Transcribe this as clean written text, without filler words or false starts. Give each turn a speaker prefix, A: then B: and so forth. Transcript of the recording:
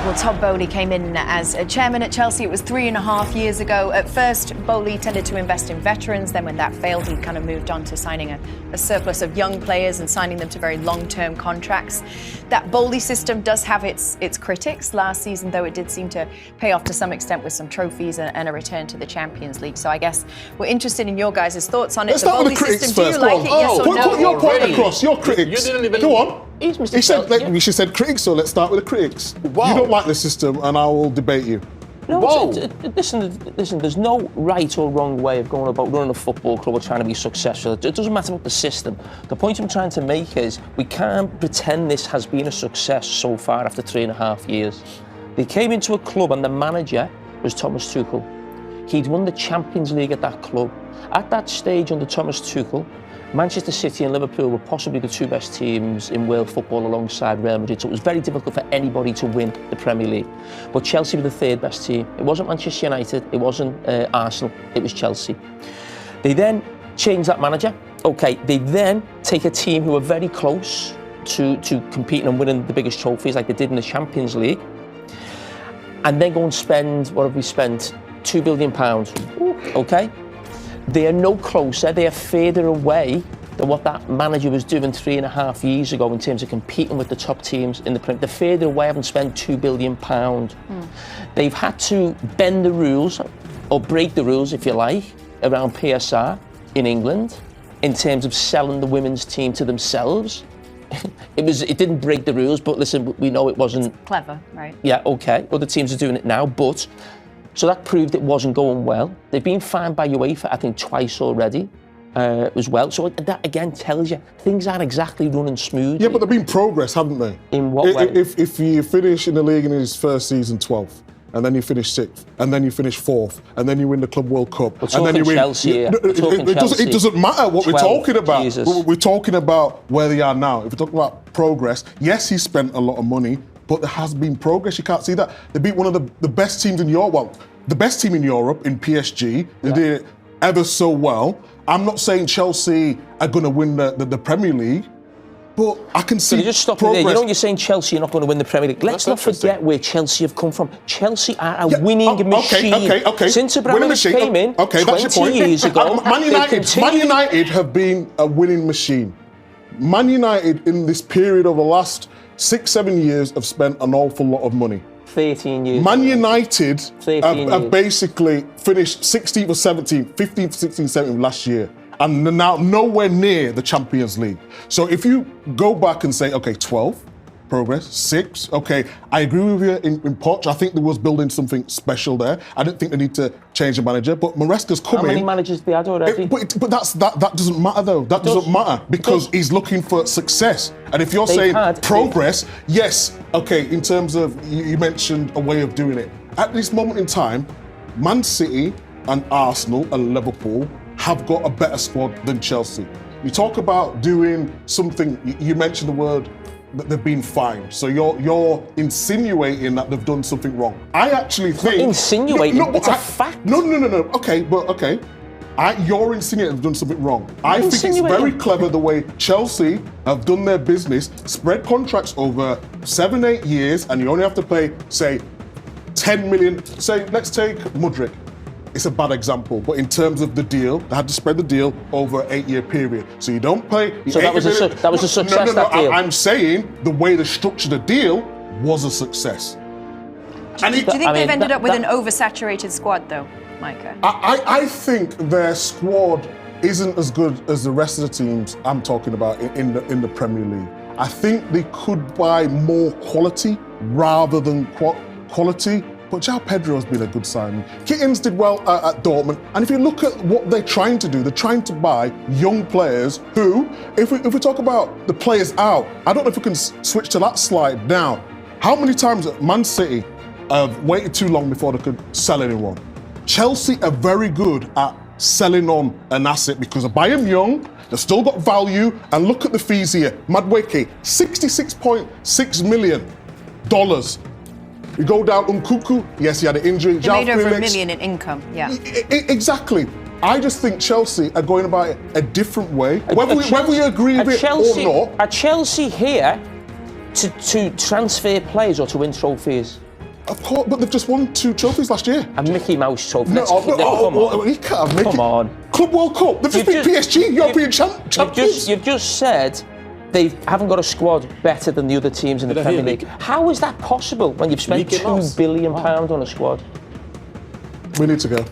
A: Well, Todd Boehly came in as a chairman at Chelsea. It was 3.5 years ago. At first, Boehly tended to invest in veterans. Then when that failed, he kind of moved on to signing a surplus of young players and signing them to very long-term contracts. That Boehly system does have its critics. Last season, though, it did seem to pay off to some extent with some trophies and a return to the Champions League. So I guess we're interested in your guys' thoughts on it.
B: Let's start with the critics first.
A: Do you like it, yes or no?
B: Put your point across. Your critics.
C: You didn't even...
B: Go on.
C: He
B: said critics, so let's start with the critics.
C: Wow.
B: You don't like the system, and I will debate you.
D: No, listen, there's no right or wrong way of going about running a football club or trying to be successful. It doesn't matter about the system. The point I'm trying to make is we can't pretend this has been a success so far after 3.5 years. They came into a club and the manager was Thomas Tuchel. He'd won the Champions League at that club. At that stage under Thomas Tuchel, Manchester City and Liverpool were possibly the two best teams in world football alongside Real Madrid, so it was very difficult for anybody to win the Premier League. But Chelsea were the third best team. It wasn't Manchester United, it wasn't Arsenal, it was Chelsea. They then changed that manager. Okay, they then take a team who were very close to competing and winning the biggest trophies like they did in the Champions League, and then go and spend, what have we spent? £2 billion, okay? They are no closer, they are further away than what that manager was doing 3.5 years ago in terms of competing with the top teams in the Premier League. They're further away, having spent £2 billion. They've had to bend the rules, or break the rules, if you like, around PSR in England, in terms of selling the women's team to themselves. It didn't break the rules, but listen, we know it wasn't...
A: It's clever, right?
D: Yeah, okay, other teams are doing it now, but... So that proved it wasn't going well. They've been fined by UEFA, I think, twice already as well. So that again tells you things aren't exactly running smoothly.
B: Yeah, but there've been progress, haven't they?
D: In what way?
B: If you finish in the league in his first season 12th, and then you finish 6th, and then you finish 4th, and then you win the Club World Cup,
D: and
B: then you win.
D: Chelsea here.
B: It doesn't matter what
D: 12,
B: we're talking about.
D: Jesus.
B: We're talking about where they are now. If we're talking about progress, yes, he spent a lot of money, but there has been progress. You can't see that. They beat one of the best teams in Europe. Well, the best team in Europe in PSG. They did it ever so well. I'm not saying Chelsea are going to win the Premier League, but I can see
D: just stop
B: progress.
D: there. You know, you're saying Chelsea are not going to win the Premier League. Let's not forget where Chelsea have come from. Chelsea are a winning machine.
B: Okay.
D: Since Abramovich came in 20 years ago,
B: Man United have been a winning machine. Man United in this period of the last 6-7 years have spent an awful lot of money.
D: 13 years.
B: Man United have basically finished 16th or 17th, 15th, 16th, 17th last year, and now nowhere near the Champions League. So if you go back and say, okay, 12, progress, 6, okay, I agree with you in Poch. I think there was building something special there. I didn't think they need to change the manager, but Maresca's come in.
D: How many managers they had already?
B: But that doesn't matter though. That doesn't matter because he's looking for success. And if you're saying progress, yes, okay, in terms of, you mentioned a way of doing it. At this moment in time, Man City and Arsenal and Liverpool have got a better squad than Chelsea. You talk about doing something, you mentioned the word that they've been fined. So you're insinuating that they've done something wrong. I actually think...
D: Insinuating? It's a fact.
B: No. Okay. You're insinuating they've done something wrong. I think it's very clever the way Chelsea have done their business, spread contracts over 7-8 years, and you only have to pay, say, 10 million. Say, let's take Mudryk. It's a bad example, but in terms of the deal, they had to spread the deal over an 8-year period. So you don't pay...
D: So that was a success, that deal?
B: I'm saying the way they structured the deal was a success.
A: Do you think they've ended up with an oversaturated squad, though, Micah?
B: I think their squad isn't as good as the rest of the teams I'm talking about in the Premier League. I think they could buy more quality rather than quality. But João Pedro's been a good signing. Kittens did well at Dortmund. And if you look at what they're trying to do, they're trying to buy young players who, if we talk about the players out, I don't know if we can switch to that slide now. How many times Man City have waited too long before they could sell anyone? Chelsea are very good at selling on an asset because they buy them young, they've still got value, and look at the fees here. Madueke, $66.6 million. We go down Nkunku, yes, he had an injury.
A: They made over $1 million in income, yeah.
B: Exactly. I just think Chelsea are going about it a different way. Whether we agree with it or not.
D: Are Chelsea here to transfer players or to win trophies?
B: Of course, but they've just won 2 trophies last year.
D: A Mickey Mouse trophy.
B: No,
D: Come on.
B: you can't make
D: Come
B: it.
D: on.
B: Club World Cup. They've just beat PSG, European champions.
D: You've just said they haven't got a squad better than the other teams in the Premier League. How is that possible when you've spent £2 billion on a squad?
B: We need to go.